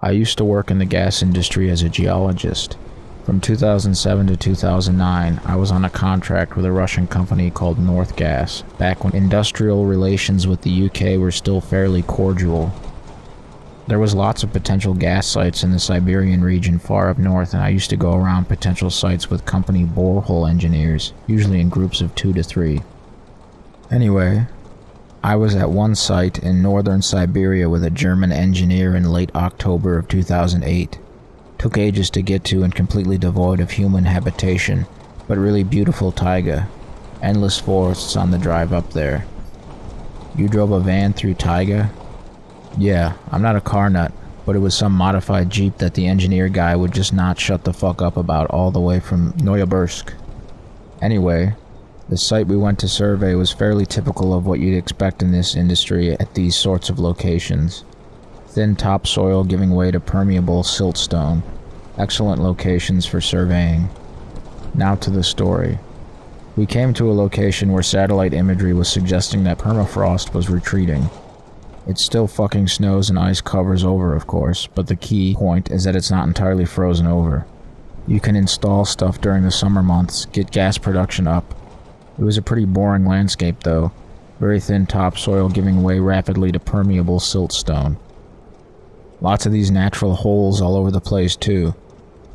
I used to work in the gas industry as a geologist. From 2007 to 2009, I was on a contract with a Russian company called North Gas, back when industrial relations with the UK were still fairly cordial. There was lots of potential gas sites in the Siberian region far up north, and I used to go around potential sites with company borehole engineers, usually in groups of 2 to 3. Anyway, I was at one site in northern Siberia with a German engineer in late October of 2008. Took ages to get to and completely devoid of human habitation, but really beautiful taiga. Endless forests on the drive up there. You drove a van through taiga? Yeah, I'm not a car nut, but it was some modified Jeep that the engineer guy would just not shut the fuck up about all the way from Noyabirsk. Anyway, the site we went to survey was fairly typical of what you'd expect in this industry at these sorts of locations. Thin topsoil giving way to permeable siltstone. Excellent locations for surveying. Now to the story. We came to a location where satellite imagery was suggesting that permafrost was retreating. It still fucking snows and ice covers over, of course, but the key point is that it's not entirely frozen over. You can install stuff during the summer months, get gas production up. It was a pretty boring landscape though. Very thin topsoil giving way rapidly to permeable siltstone. Lots of these natural holes all over the place too.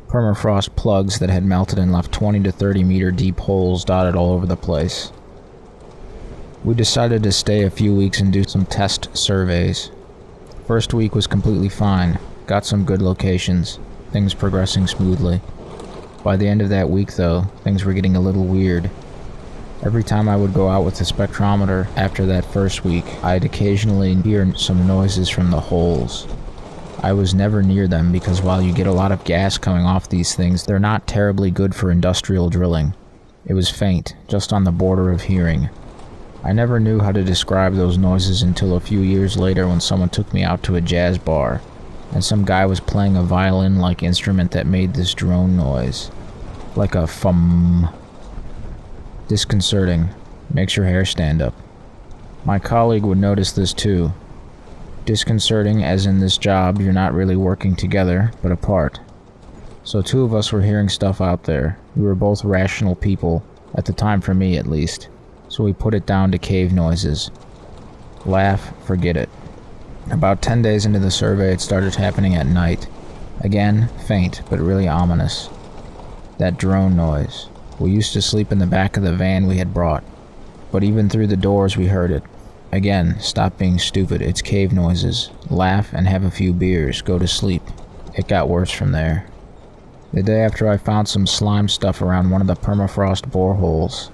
Permafrost plugs that had melted and left 20 to 30 meter deep holes dotted all over the place. We decided to stay a few weeks and do some test surveys. First week was completely fine, got some good locations, things progressing smoothly. By the end of that week though, things were getting a little weird. Every time I would go out with the spectrometer after that first week, I'd occasionally hear some noises from the holes. I was never near them because while you get a lot of gas coming off these things, they're not terribly good for industrial drilling. It was faint, just on the border of hearing. I never knew how to describe those noises until a few years later when someone took me out to a jazz bar, and some guy was playing a violin-like instrument that made this drone noise. Like a fum. Disconcerting. Makes your hair stand up. My colleague would notice this too. Disconcerting as in this job you're not really working together, but apart. So two of us were hearing stuff out there. We were both rational people, at the time for me at least, so we put it down to cave noises. Laugh, forget it. About 10 days into the survey it started happening at night. Again, faint, but really ominous. That drone noise. We used to sleep in the back of the van we had brought, but even through the doors we heard it. Again, stop being stupid, it's cave noises. Laugh and have a few beers, go to sleep. It got worse from there. The day after I found some slime stuff around one of the permafrost boreholes.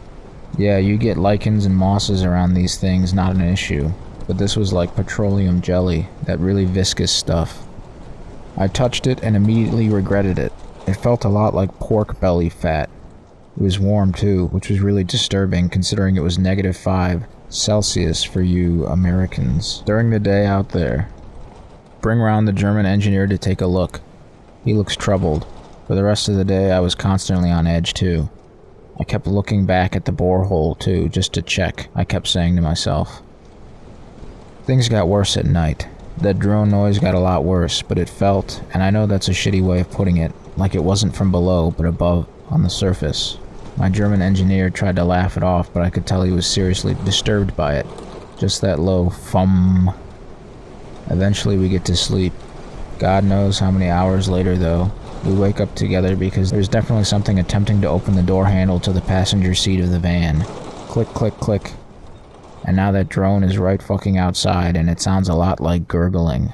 Yeah, you get lichens and mosses around these things, not an issue. But this was like petroleum jelly, that really viscous stuff. I touched it and immediately regretted it. It felt a lot like pork belly fat. It was warm too, which was really disturbing considering it was -5 Celsius for you Americans. During the day out there, bring round the German engineer to take a look. He looks troubled. For the rest of the day I was constantly on edge too. I kept looking back at the borehole too, just to check, I kept saying to myself. Things got worse at night. That drone noise got a lot worse, but it felt, and I know that's a shitty way of putting it, like it wasn't from below, but above, on the surface. My German engineer tried to laugh it off, but I could tell he was seriously disturbed by it. Just that low fum. Eventually we get to sleep. God knows how many hours later though. We wake up together because there's definitely something attempting to open the door handle to the passenger seat of the van. Click, click, click. And now that drone is right fucking outside and it sounds a lot like gurgling.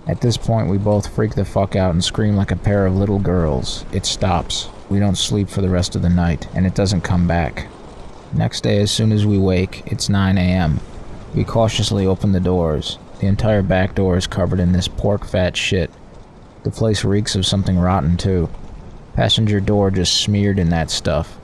At this point we both freak the fuck out and scream like a pair of little girls. It stops. We don't sleep for the rest of the night, and it doesn't come back. Next day, as soon as we wake, it's 9 a.m. We cautiously open the doors. The entire back door is covered in this pork fat shit. The place reeks of something rotten too. Passenger door just smeared in that stuff.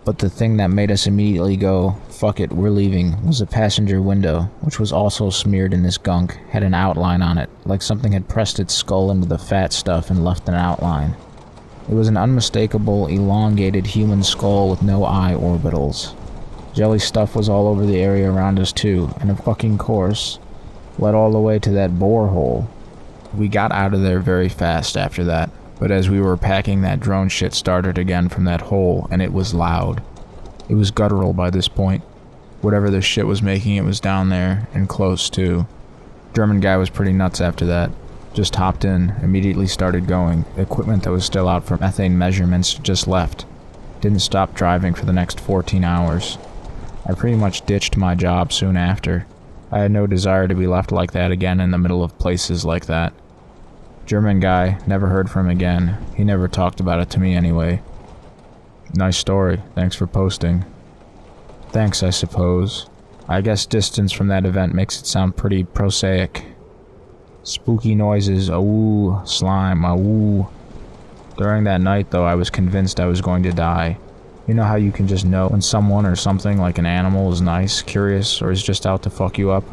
But the thing that made us immediately go, fuck it, we're leaving, was the passenger window, which was also smeared in this gunk, had an outline on it, like something had pressed its skull into the fat stuff and left an outline. It was an unmistakable, elongated human skull with no eye orbitals. Jelly stuff was all over the area around us too, and of fucking course, led all the way to that borehole. We got out of there very fast after that, but as we were packing, that drone shit started again from that hole, and it was loud. It was guttural by this point. Whatever this shit was making, it was down there, and close too. German guy was pretty nuts after that. Just hopped in, immediately started going. The equipment that was still out for methane measurements just left. Didn't stop driving for the next 14 hours. I pretty much ditched my job soon after. I had no desire to be left like that again in the middle of places like that. German guy, never heard from him again. He never talked about it to me anyway. Nice story, thanks for posting. Thanks, I suppose. I guess distance from that event makes it sound pretty prosaic. Spooky noises, ooh, slime, ooh. During that night, though, I was convinced I was going to die. You know how you can just know when someone or something, like an animal, is nice, curious, or is just out to fuck you up?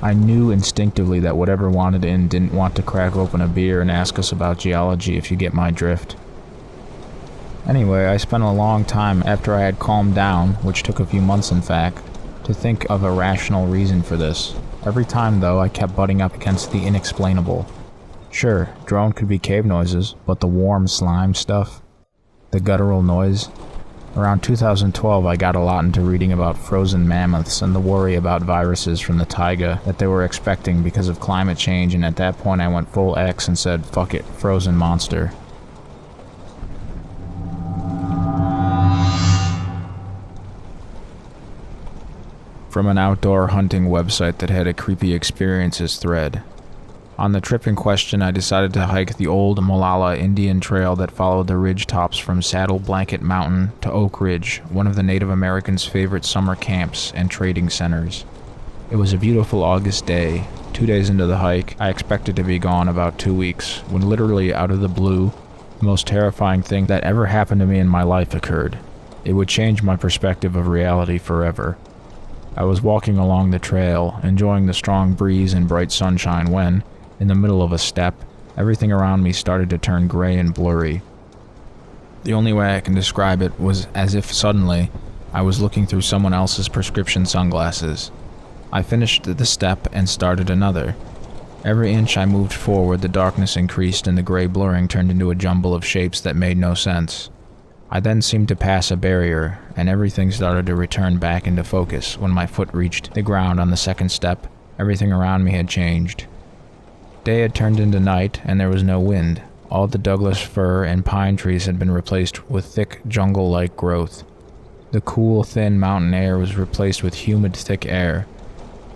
I knew instinctively that whatever wanted in didn't want to crack open a beer and ask us about geology, if you get my drift. Anyway, I spent a long time after I had calmed down, which took a few months in fact, to think of a rational reason for this. Every time, though, I kept butting up against the inexplainable. Sure, drone could be cave noises, but the warm slime stuff? The guttural noise? Around 2012, I got a lot into reading about frozen mammoths and the worry about viruses from the taiga that they were expecting because of climate change, and at that point I went full X and said, fuck it, frozen monster. From an outdoor hunting website that had a creepy experiences thread. On the trip in question, I decided to hike the old Molalla Indian Trail that followed the ridge tops from Saddle Blanket Mountain to Oak Ridge, one of the Native Americans' favorite summer camps and trading centers. It was a beautiful August day. 2 days into the hike, I expected to be gone about 2 weeks, when literally out of the blue, the most terrifying thing that ever happened to me in my life occurred. It would change my perspective of reality forever. I was walking along the trail, enjoying the strong breeze and bright sunshine when, in the middle of a step, everything around me started to turn gray and blurry. The only way I can describe it was as if suddenly, I was looking through someone else's prescription sunglasses. I finished the step and started another. Every inch I moved forward, the darkness increased and the gray blurring turned into a jumble of shapes that made no sense. I then seemed to pass a barrier, and everything started to return back into focus. When my foot reached the ground on the second step, everything around me had changed. Day had turned into night, and there was no wind. All the Douglas fir and pine trees had been replaced with thick, jungle-like growth. The cool, thin mountain air was replaced with humid, thick air.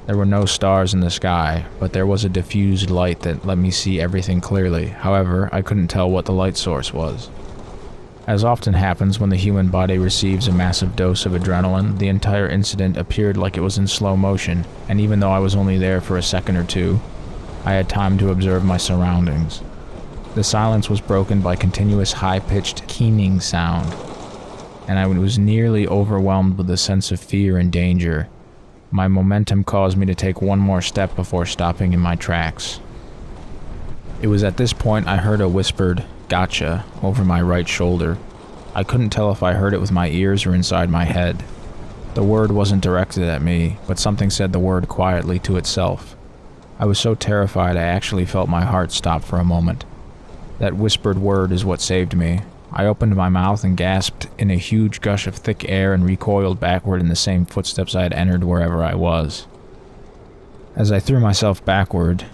There were no stars in the sky, but there was a diffused light that let me see everything clearly. However, I couldn't tell what the light source was. As often happens when the human body receives a massive dose of adrenaline, the entire incident appeared like it was in slow motion, and even though I was only there for a second or two, I had time to observe my surroundings. The silence was broken by continuous high-pitched keening sound, and I was nearly overwhelmed with a sense of fear and danger. My momentum caused me to take one more step before stopping in my tracks. It was at this point I heard a whispered, "Gotcha," over my right shoulder. I couldn't tell if I heard it with my ears or inside my head. The word wasn't directed at me, but something said the word quietly to itself. I was so terrified I actually felt my heart stop for a moment. That whispered word is what saved me. I opened my mouth and gasped in a huge gush of thick air and recoiled backward in the same footsteps I had entered wherever I was. As I threw myself backward,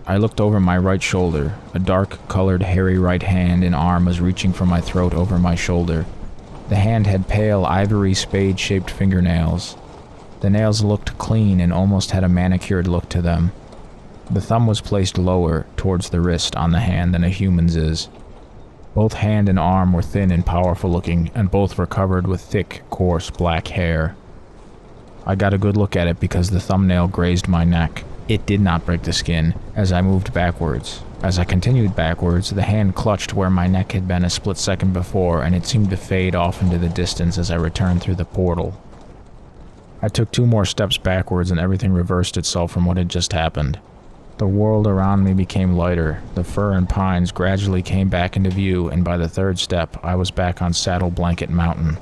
I looked over my right shoulder. A dark-colored, hairy right hand and arm was reaching from my throat over my shoulder. The hand had pale, ivory, spade-shaped fingernails. The nails looked clean and almost had a manicured look to them. The thumb was placed lower, towards the wrist, on the hand than a human's is. Both hand and arm were thin and powerful-looking, and both were covered with thick, coarse, black hair. I got a good look at it because the thumbnail grazed my neck. It did not break the skin, as I moved backwards. As I continued backwards, the hand clutched where my neck had been a split second before, and it seemed to fade off into the distance as I returned through the portal. I took 2 more steps backwards and everything reversed itself from what had just happened. The world around me became lighter, the fir and pines gradually came back into view, and by the 3rd step, I was back on Saddle Blanket Mountain.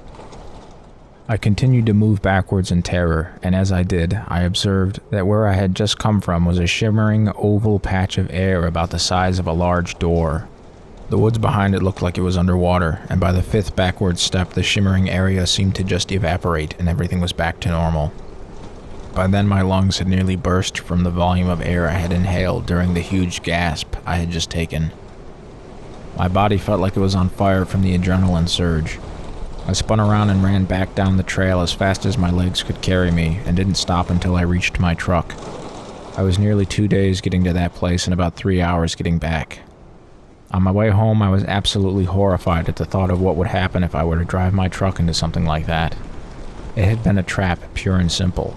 I continued to move backwards in terror, and as I did, I observed that where I had just come from was a shimmering oval patch of air about the size of a large door. The woods behind it looked like it was underwater, and by the fifth backward step, the shimmering area seemed to just evaporate and everything was back to normal. By then, my lungs had nearly burst from the volume of air I had inhaled during the huge gasp I had just taken. My body felt like it was on fire from the adrenaline surge. I spun around and ran back down the trail as fast as my legs could carry me, and didn't stop until I reached my truck. I was nearly 2 days getting to that place and about 3 hours getting back. On my way home, I was absolutely horrified at the thought of what would happen if I were to drive my truck into something like that. It had been a trap, pure and simple.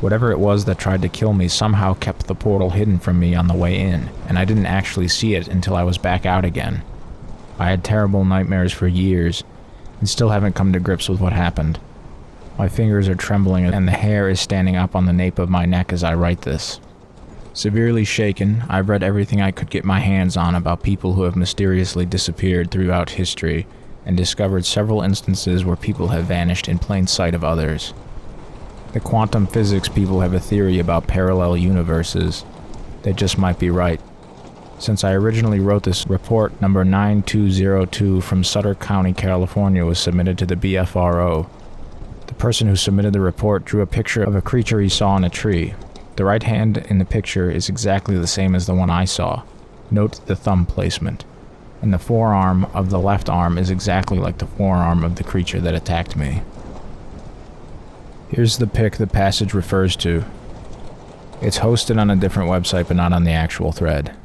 Whatever it was that tried to kill me somehow kept the portal hidden from me on the way in, and I didn't actually see it until I was back out again. I had terrible nightmares for years, and still haven't come to grips with what happened. My fingers are trembling and the hair is standing up on the nape of my neck as I write this. Severely shaken, I've read everything I could get my hands on about people who have mysteriously disappeared throughout history, and discovered several instances where people have vanished in plain sight of others. The quantum physics people have a theory about parallel universes. They just might be right. Since I originally wrote this, report number 9202 from Sutter County, California was submitted to the BFRO. The person who submitted the report drew a picture of a creature he saw in a tree. The right hand in the picture is exactly the same as the one I saw. Note the thumb placement. And the forearm of the left arm is exactly like the forearm of the creature that attacked me. Here's the pic the passage refers to. It's hosted on a different website but not on the actual thread.